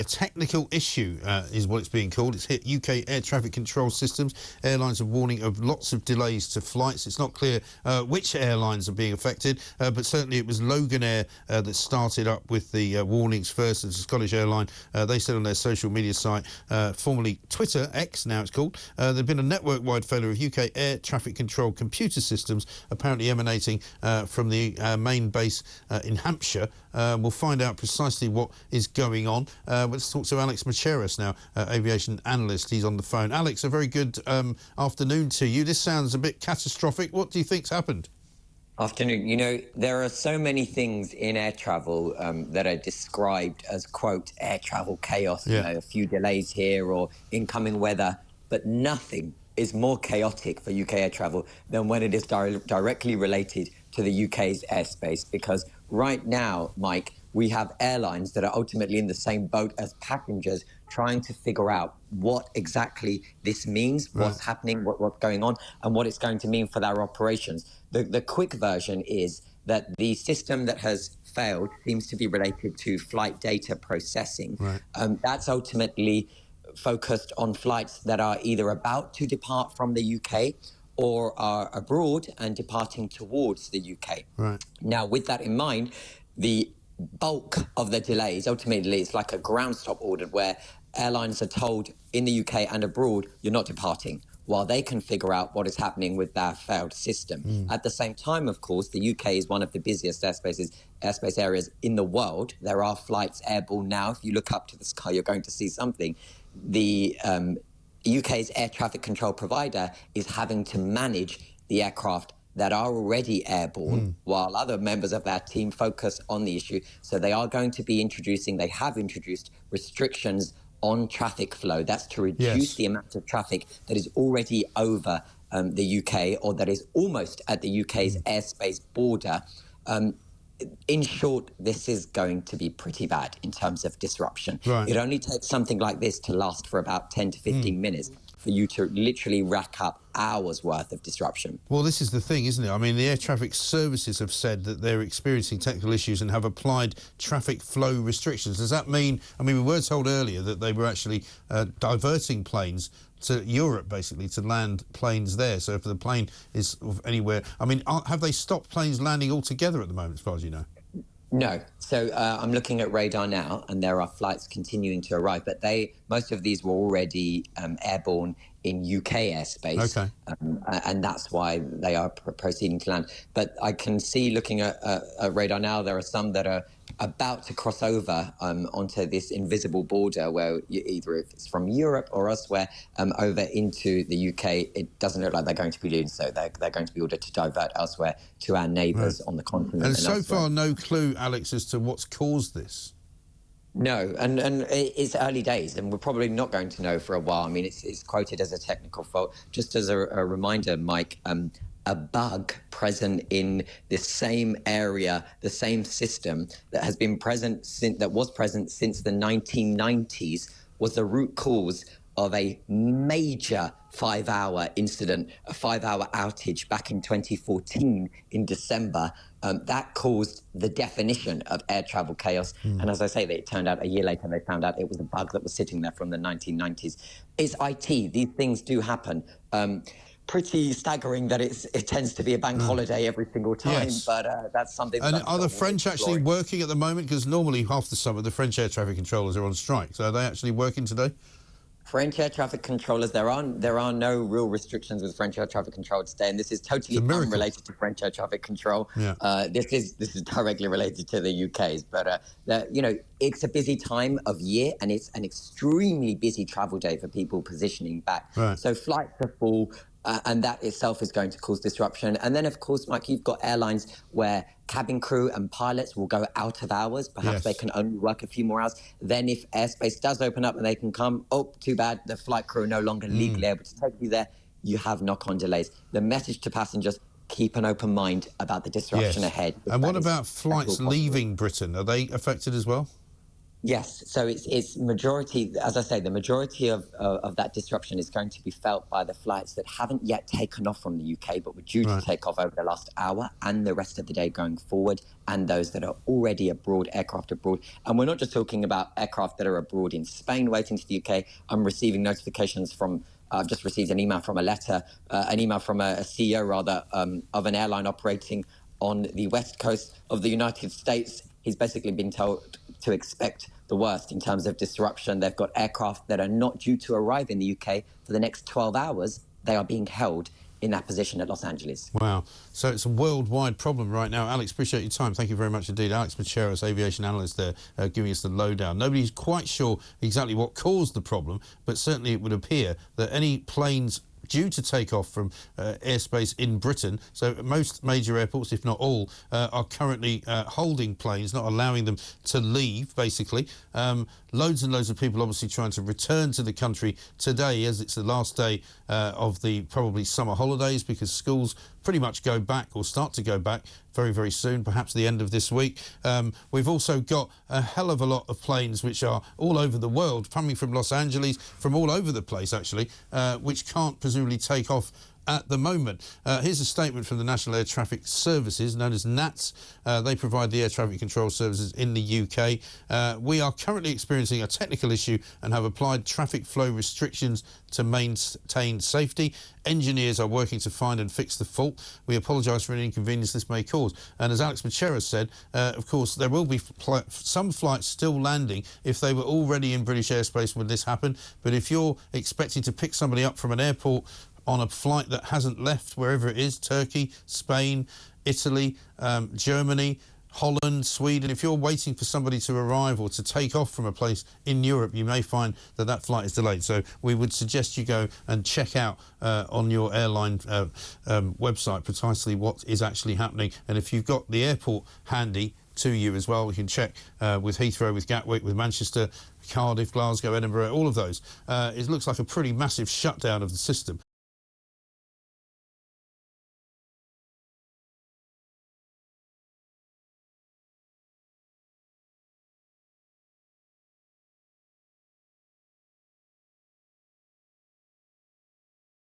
A technical issue is what it's being called. It's hit UK air traffic control systems. Airlines are warning of lots of delays to flights. It's not clear which airlines are being affected, but certainly it was Logan Air that started up with the warnings first. It's a Scottish airline. They said on their social media site, formerly Twitter, X now it's called, there'd been a network-wide failure of UK air traffic control computer systems, apparently emanating from the main base in Hampshire. We'll find out precisely what is going on. Let's talk to Alex Macheras now, aviation analyst. He's on the phone. Alex, a very good afternoon to you. This sounds a bit catastrophic. What do you think's happened? Afternoon. You know, there are so many things in air travel that are described as, quote, air travel chaos, you know, a few delays here or incoming weather, but nothing is more chaotic for UK air travel than when it is directly related to the UK's airspace, because right now, Mike, we have airlines that are ultimately in the same boat as passengers trying to figure out what exactly this means, what's happening, what's going on, and what it's going to mean for their operations. The quick version is that the system that has failed seems to be related to flight data processing. That's ultimately focused on flights that are either about to depart from the UK or are abroad and departing towards the UK. Now, with that in mind, the bulk of the delays, ultimately, it's like a ground stop order where airlines are told in the UK and abroad, you're not departing, while they can figure out what is happening with their failed system. At the same time, of course, the UK is one of the busiest airspace areas in the world. There are flights airborne now. If you look up to the sky, you're going to see something. The UK's air traffic control provider is having to manage the aircraft that are already airborne, while other members of our team focus on the issue. So they are going to be they have introduced restrictions on traffic flow. That's to reduce the amount of traffic that is already over the UK, or that is almost at the UK's airspace border. In short, this is going to be pretty bad in terms of disruption. It only takes something like this to last for about 10 to 15 minutes for you to literally rack up hours worth of disruption. Well, this is the thing, isn't it? I mean, the air traffic services have said that they're experiencing technical issues and have applied traffic flow restrictions. Does that mean, I mean, we were told earlier that they were actually diverting planes to Europe, basically, to land planes there. So if the plane is anywhere, I mean, have they stopped planes landing altogether at the moment, as far as you know? No. So I'm looking at radar now, and there are flights continuing to arrive, but most of these were already airborne in UK airspace, and that's why they are proceeding to land. But I can see, looking at radar now, there are some that are about to cross over onto this invisible border where either if it's from Europe or elsewhere over into the UK, it doesn't look like they're going to be doing so. They're going to be ordered to divert elsewhere to our neighbours on the continent. And so far, no clue, Alex, as to what's caused this. No, and it's early days, and we're probably not going to know for a while. I mean, it's quoted as a technical fault. Just as a reminder, Mike, a bug present in the same area, the same system that has been present since the 1990s was the root cause of a major 5-hour incident, a 5-hour outage back in 2014 in December. That caused the definition of air travel chaos. And as I say, it turned out a year later, they found out it was a bug that was sitting there from the 1990s. It's IT. These things do happen. Pretty staggering that it tends to be a bank holiday every single time, but that's something. And are the French actually working at the moment? Because normally half the summer the French air traffic controllers are on strike. So are they actually working today? French air traffic controllers, there are no real restrictions with French air traffic control today, and this is totally unrelated to French air traffic control. This is directly related to the UK's, but you know, it's a busy time of year, and it's an extremely busy travel day for people positioning back. So flights are full. And that itself is going to cause disruption. And then, of course, Mike, you've got airlines where cabin crew and pilots will go out of hours. Perhaps they can only work a few more hours. Then if airspace does open up and they can come, oh, too bad, the flight crew are no longer legally able to take you there. You have knock-on delays. The message to passengers, keep an open mind about the disruption ahead. And what about flights leaving Britain? Are they affected as well? Yes, so it's majority, as I say, the majority of that disruption is going to be felt by the flights that haven't yet taken off from the UK, but were due to Right. take off over the last hour and the rest of the day going forward, and those that are already abroad, aircraft abroad. And we're not just talking about aircraft that are abroad in Spain waiting to the UK. I'm receiving notifications from, I've just received an email from an email from a CEO rather, of an airline operating on the west coast of the United States. He's basically been told to expect the worst in terms of disruption. They've got aircraft that are not due to arrive in the UK for the next 12 hours. They are being held in that position at Los Angeles. Wow. So it's a worldwide problem right now. Alex, appreciate your time. Thank you very much indeed. Alex Macheras, aviation analyst there, giving us the lowdown. Nobody's quite sure exactly what caused the problem, but certainly it would appear that any planes due to take off from airspace in Britain, so most major airports, if not all, are currently holding planes, not allowing them to leave, basically. Loads and loads of people obviously trying to return to the country today, as it's the last day of the probably summer holidays, because schools pretty much go back or start to go back very, very soon, perhaps the end of this week. We've also got a hell of a lot of planes which are all over the world, coming from Los Angeles, from all over the place, actually, which can't presumably take off at the moment. Here's a statement from the National Air Traffic Services, known as NATS. They provide the air traffic control services in the UK. We are currently experiencing a technical issue and have applied traffic flow restrictions to maintain safety. Engineers are working to find and fix the fault. We apologise for any inconvenience this may cause. And as Alex Macheras said, of course, there will be some flights still landing if they were already in British airspace when this happened. But if you're expecting to pick somebody up from an airport on a flight that hasn't left, wherever it is, Turkey, Spain, Italy, Germany, Holland, Sweden, if you're waiting for somebody to arrive or to take off from a place in Europe, you may find that that flight is delayed. So we would suggest you go and check out on your airline website precisely what is actually happening. And if you've got the airport handy to you as well, we can check with Heathrow, with Gatwick, with Manchester, Cardiff, Glasgow, Edinburgh, all of those. It looks like a pretty massive shutdown of the system.